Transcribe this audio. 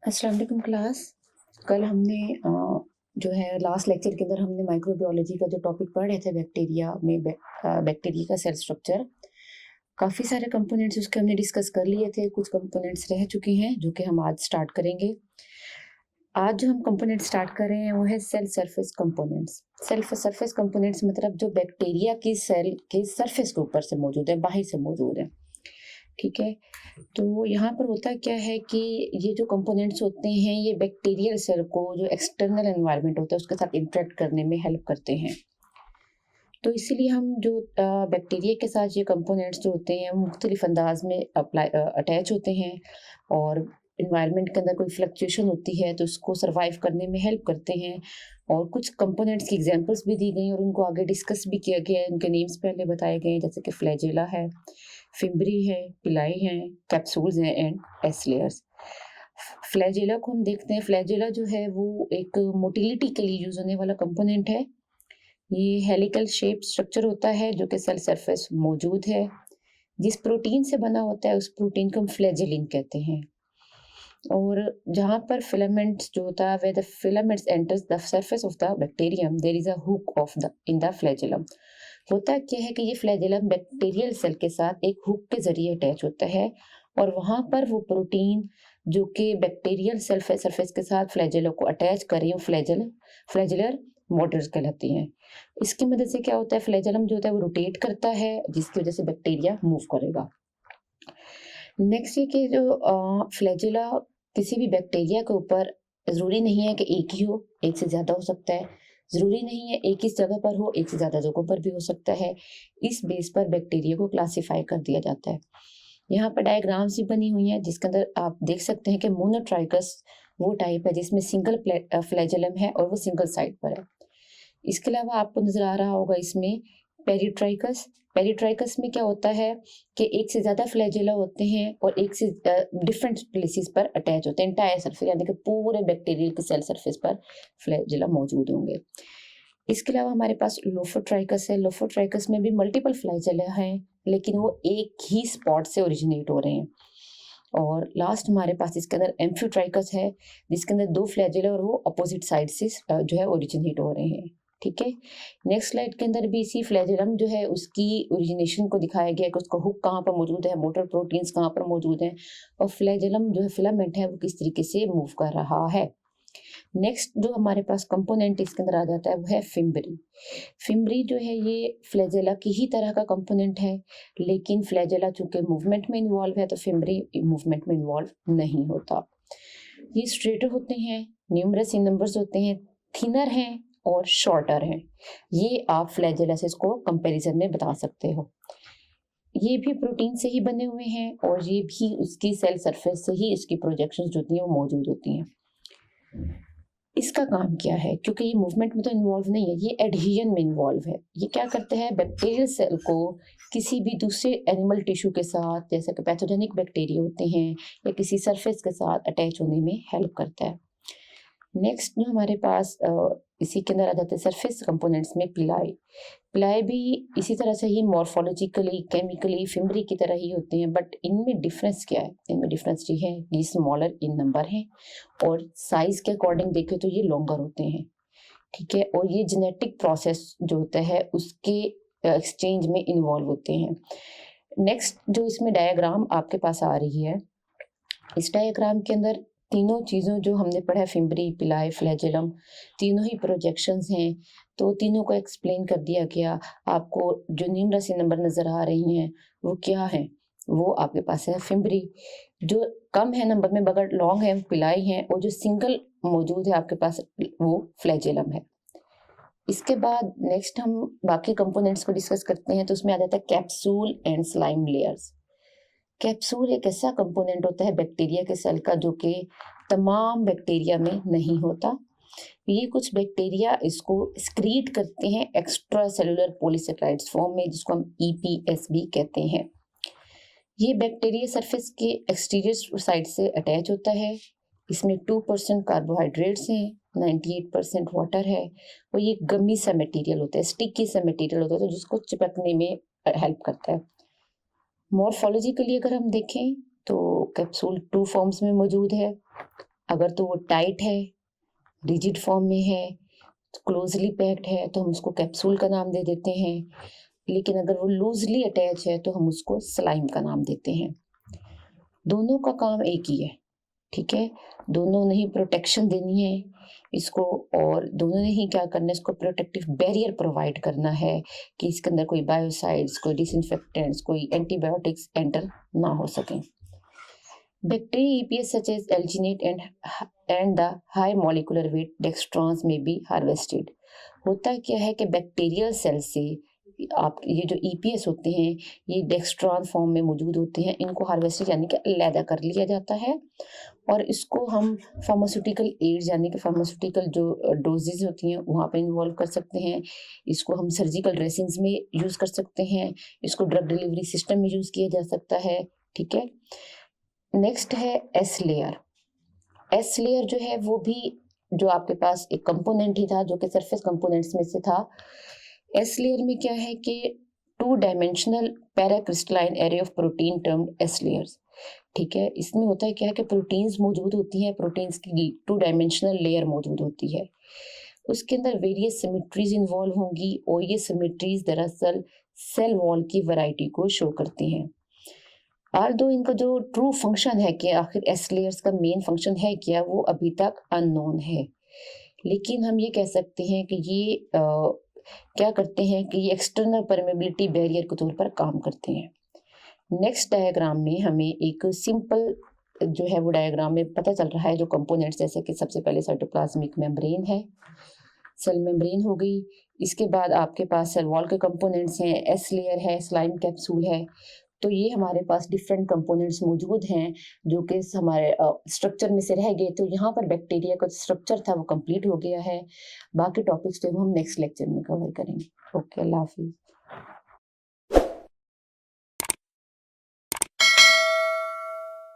अस्सलाम वालेकुम क्लास। कल हमने जो है लास्ट लेक्चर के अंदर हमने माइक्रोबायोलॉजी का जो टॉपिक पढ़ रहे थे बैक्टीरिया में बैक्टीरिया का सेल स्ट्रक्चर, काफ़ी सारे कंपोनेंट्स उसके हमने डिस्कस कर लिए थे। कुछ कंपोनेंट्स रह चुके हैं जो कि हम आज स्टार्ट करेंगे। आज जो हम कंपोनेंट स्टार्ट कर रहे हैं वो है cell surface components. Cell surface components मतलब जो बैक्टीरिया की सेल के सरफेस के ऊपर से मौजूद है, बाहर से मौजूद है। ठीक है, तो यहाँ पर होता क्या है कि ये जो कंपोनेंट्स होते हैं ये बैक्टीरियल सेल को जो एक्सटर्नल एनवायरनमेंट होता है उसके साथ इंटरेक्ट करने में हेल्प करते हैं। तो इसीलिए हम जो बैक्टीरिया के साथ ये कंपोनेंट्स जो होते हैं वो मुख्तलिफ अंदाज में अटैच होते हैं और इन्वायरमेंट के अंदर कोई फ्लक्चुएशन होती है तो उसको सर्वाइव करने में हेल्प करते हैं। और कुछ कंपोनेंट्स की एग्जांपल्स भी दी गई और उनको आगे डिस्कस भी किया गया है। उनके नेम्स पहले बताए गए हैं, जैसे कि फ्लैजेला है, फिम्बरी है, पिलाई है, कैप्सूल्स हैं एंड एस लेयर्स। फ्लैजेला को हम देखते हैं। फ्लैजेला जो है वो एक मोटिलिटी के लिए यूज होने वाला कंपोनेंट है। ये हेलिकल शेप स्ट्रक्चर होता है जो कि सेल सरफेस मौजूद है। जिस प्रोटीन से बना होता है उस प्रोटीन को हम फ्लैजेलिन कहते हैं। और जहाँ पर फिलामेंट्स जो होता है, where the filaments enters the surface of the bacterium there is a hook of the in the flagellum। होता क्या है कि ये फ्लैजेलम बैक्टीरियल सेल के साथ एक हुक के जरिए अटैच होता है और वहां पर वो प्रोटीन जो कि बैक्टीरियल सेल सरफेस के साथ फ्लैजेलो को अटैच कर रही है फ्लैजेलर मोटर्स कहलाती हैं। इसकी मदद से क्या होता है, फ्लैजेलम जो होता है वो रोटेट करता है जिसकी वजह से बैक्टीरिया मूव करेगा। नेक्स्ट ये कि जो फ्लैजेला किसी भी बैक्टीरिया के ऊपर ज़रूरी नहीं है कि एक ही हो, एक से ज़्यादा हो सकता है। ज़रूरी नहीं है एक ही जगह पर हो, एक से ज़्यादा जगहों पर भी हो सकता है। इस बेस पर बैक्टीरिया को क्लासिफाई कर दिया जाता है। यहाँ पर डायग्राम्स भी बनी हुई हैं जिसके अंदर आप देख सकते हैं कि मोनोट्राइकस वो टाइप है जिसमें सिंगल फ्लैजेलम है और वो सिंगल साइड पर है। इसके अलावा आपको नज़र आ रहा होगा इसमें पेरिट्राइकस। पेरिट्राइकस में क्या होता है कि एक से ज़्यादा फ्लैजेला होते हैं और एक से डिफरेंट प्लेसेस पर अटैच होते हैं। एंटायर सरफेस यानी कि पूरे बैक्टीरियल के सेल सरफेस पर फ्लैजेला मौजूद होंगे। इसके अलावा हमारे पास लोफोट्राइकस है। लोफोट्राइकस में भी मल्टीपल फ्लैजेला हैं लेकिन वो एक ही स्पॉट से ओरिजिनेट हो रहे हैं। और लास्ट हमारे पास इसके अंदर एम्फीट्राइकस है जिसके अंदर दो फ्लैजेला और वो अपोजिट साइड से जो है ओरिजिनेट हो रहे हैं। ठीक है, नेक्स्ट स्लाइड के अंदर भी इसी फ्लैजेलम जो है उसकी ओरिजिनेशन को दिखाया गया है कि उसका हुक कहाँ पर मौजूद है, मोटर प्रोटीन्स कहाँ पर मौजूद हैं और फ्लैजेलम जो है फिलामेंट है वो किस तरीके से मूव कर रहा है। नेक्स्ट जो हमारे पास कंपोनेंट इसके अंदर आ जाता है वो है फिम्बरी। फिम्बरी जो है ये फ्लैजेला की ही तरह का कंपोनेंट है लेकिन फ्लैजेला चूंकि मूवमेंट में इन्वॉल्व है तो फिम्बरी मूवमेंट में इन्वॉल्व नहीं होता। ये स्ट्रेटर होते हैं, न्यूमरस इन नंबर्स होते हैं, थिनर हैं और शॉर्टर हैं। ये आप फ्लैजेलासिस को कंपैरिजन में बता सकते हो। ये भी प्रोटीन से ही बने हुए हैं और ये भी उसकी सेल सरफेस से ही इसकी प्रोजेक्शंस जो होती हैं वो मौजूद होती हैं। इसका काम क्या है, क्योंकि ये मूवमेंट में तो इन्वॉल्व नहीं है, ये एडहेजन में इन्वॉल्व है। ये क्या करते हैं, बैक्टीरियल सेल को किसी भी दूसरे एनिमल टिश्यू के साथ, जैसे कि पैथोजेनिक बैक्टीरिया होते हैं या किसी सरफेस के साथ अटैच होने में हेल्प करता है। नेक्स्ट जो हमारे पास इसी के अंदर आ जाते हैं सरफेस कंपोनेंट्स में पिलाई। पिलाई भी इसी तरह से ही मॉर्फोलॉजिकली केमिकली फिम्बरी की तरह ही होते हैं, बट इनमें डिफरेंस क्या है, इनमें डिफरेंस ये है ये स्मॉलर इन नंबर है और साइज के अकॉर्डिंग देखें तो ये लॉन्गर होते हैं। ठीक है, और ये जेनेटिक प्रोसेस जो होता है उसके एक्सचेंज में इन्वॉल्व होते हैं। नेक्स्ट जो इसमें डायग्राम आपके पास आ रही है, इस डायग्राम के अंदर तीनों चीज़ों जो हमने पढ़ा है, फिम्बरी, पिलाई, फ्लैजेलम, तीनों ही प्रोजेक्शंस हैं, तो तीनों को एक्सप्लेन कर दिया गया। आपको जो न्यूमरस नंबर नज़र आ रही हैं वो क्या है, वो आपके पास है फिम्बरी। जो कम है नंबर में मगर लॉन्ग है पिलाई है, और जो सिंगल मौजूद है आपके पास वो फ्लैजेलम है। इसके बाद नेक्स्ट हम बाकी कंपोनेंट्स को डिस्कस करते हैं, तो उसमें आ जाता है capsule and slime layers. Capsule एक ऐसा कंपोनेंट होता है बैक्टीरिया के सेल का जो कि तमाम बैक्टीरिया में नहीं होता। ये कुछ बैक्टीरिया इसको एक्सक्रीट करते हैं एक्स्ट्रा सेलुलर पॉलीसेकेराइड्स फॉर्म में, जिसको हम EPS भी कहते हैं। ये बैक्टीरिया सरफेस के एक्सटीरियर साइड से अटैच होता है। इसमें 2% कार्बोहाइड्रेट्स हैं, 98% वाटर है और ये गमी सा मटेरियल होता है, स्टिकी सा मटेरियल होता है, तो जिसको चिपकने में हेल्प करता है। मॉर्फोलॉजिकली अगर हम देखें तो कैप्सूल 2 फॉर्म्स में मौजूद है। अगर तो वो टाइट है, रिजिड फॉर्म में है, क्लोजली पैक्ड है तो हम उसको कैप्सूल का नाम दे देते हैं, लेकिन अगर वो लूजली अटैच है तो हम उसको स्लाइम का नाम देते हैं। दोनों का काम एक ही है, ठीक है? दोनों ने ही प्रोटेक्शन देनी है इसको, और दोनों ने ही क्या करना है, इसको प्रोटेक्टिव बैरियर प्रोवाइड करना है कि इसके अंदर कोई बायोसाइड्स, कोई डिसइंफेक्टेंट्स, कोई एंटीबायोटिक्स एंटर ना हो सकें। Bacteria EPS such as alginate and the high molecular weight dextrans may be harvested। होता क्या है कि बैक्टीरियल सेल से आप ये जो EPS होते हैं ये डेक्स्ट्रॉन फॉर्म में मौजूद होते हैं, इनको हार्वेस्टेड यानी कि अलहदा कर लिया जाता है और इसको हम फार्मास्यूटिकल एड्स यानी कि फार्मास्यूटिकल जो डोजेज होती हैं वहाँ पे इन्वॉल्व कर सकते हैं। इसको हम सर्जिकल ड्रेसिंग्स में यूज़ कर सकते हैं, इसको ड्रग डिलीवरी सिस्टम में यूज़ किया जा सकता है, ठीक है? नेक्स्ट है एस लेयर। एस लेयर जो है वो भी जो आपके पास एक कंपोनेंट ही था जो कि सरफेस कंपोनेंट्स में से था। एस लेयर में क्या है कि 2 dimensional paracrystalline array of protein termed S layers, ठीक है? इसमें होता है क्या है कि प्रोटीन्स मौजूद होती हैं, प्रोटीन्स की 2 डायमेंशनल लेयर मौजूद होती है, उसके अंदर वेरियस सिमेट्रीज इन्वॉल्व होंगी और ये सिमेट्रीज दरअसल सेल वॉल की वैरायटी को शो करती हैं। ऑल्दो इनका जो ट्रू फंक्शन है कि आखिर एस लेयर्स का मेन फंक्शन है क्या, वो अभी तक अननोन है, लेकिन हम ये कह सकते हैं कि ये क्या करते हैं कि ये एक्सटर्नल परमेबिलिटी बैरियर के तौर पर काम करते हैं। नेक्स्ट डायग्राम में हमें एक सिंपल जो है वो डायग्राम में पता चल रहा है जो कंपोनेंट्स, जैसे कि सबसे पहले साइटोप्लाज्मिक मेम्ब्रेन है, सेल मेम्ब्रेन हो गई, इसके बाद आपके पास सेल वॉल के कंपोनेंट्स हैं, एस लेयर है, स्लाइम कैप्सूल है। तो ये हमारे पास डिफरेंट कंपोनेंट्स मौजूद हैं जो कि हमारे स्ट्रक्चर में से रह गए। तो यहाँ पर बैक्टीरिया का स्ट्रक्चर था वो कंप्लीट हो गया है। बाकी टॉपिक्स जो हम नेक्स्ट लेक्चर में कवर करेंगे। ओके, अल्लाह हाफिज़।